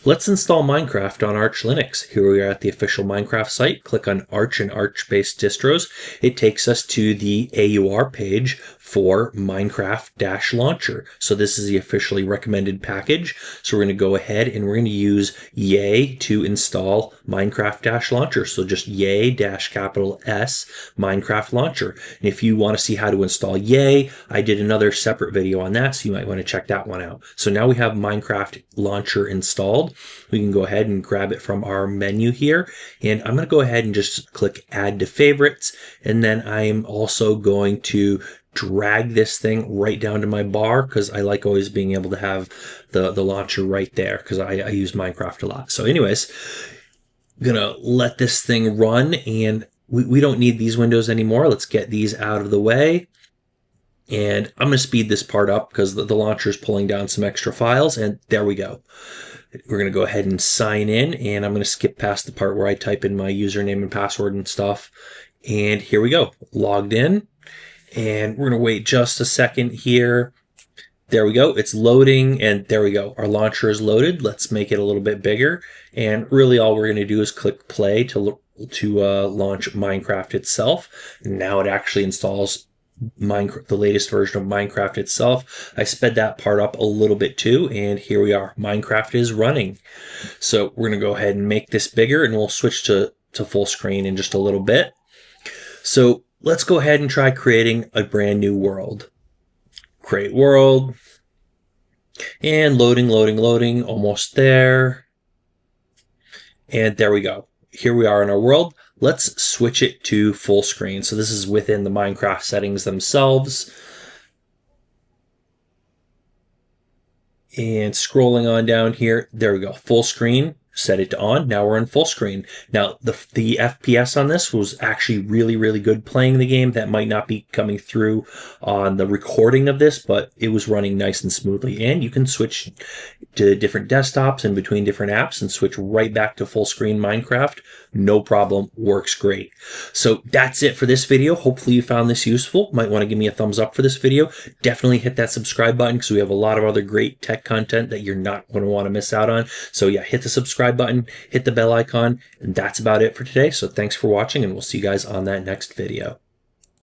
Let's install Minecraft on Arch Linux. Here we are at the official Minecraft site. Click on Arch and Arch-based distros. It takes us to the AUR page for Minecraft-Launcher. So this is the officially recommended package. So we're going to go ahead and we're going to use Yay to install Minecraft-Launcher. So just Yay-S Minecraft Launcher. And if you want to see how to install Yay, I did another separate video on that, so you might want to check that one out. So now we have Minecraft Launcher installed. We can go ahead and grab it from our menu here. And I'm going to go ahead and just click Add to Favorites. And then I'm also going to drag this thing right down to my bar because I like always being able to have the launcher right there because I use Minecraft a lot. So anyways, I'm going to let this thing run, and we don't need these windows anymore. Let's get these out of the way. And I'm going to speed this part up because the launcher is pulling down some extra files, and there we go. We're going to go ahead and sign in, and I'm going to skip past the part where I type in my username and password and stuff. And here we go, logged in. And we're going to wait just a second here. There we go. It's loading, and there we go. Our launcher is loaded. Let's make it a little bit bigger. And really all we're going to do is click play to launch Minecraft itself. Now it actually installs the latest version of Minecraft itself. I sped that part up a little bit too, and here we are. Minecraft is running. So we're going to go ahead and make this bigger, and we'll switch to full screen in just a little bit. So let's go ahead and try creating a brand new world. Create world. And loading, almost there. And there we go. Here we are in our world. Let's switch it to full screen. So this is within the Minecraft settings themselves. And scrolling on down here, there we go, full screen. Set it to on. Now we're in full screen. Now the FPS on this was actually really good playing the game. That might not be coming through on the recording of this, but it was running nice and smoothly. And you can switch to different desktops and between different apps and switch right back to full screen Minecraft. No problem. Works great. So that's it for this video. Hopefully you found this useful. Might want to give me a thumbs up for this video. Definitely hit that subscribe button because we have a lot of other great tech content that you're not going to want to miss out on. So yeah, hit the subscribe button, hit the bell icon, and that's about it for today. So thanks for watching, and we'll see you guys on that next video.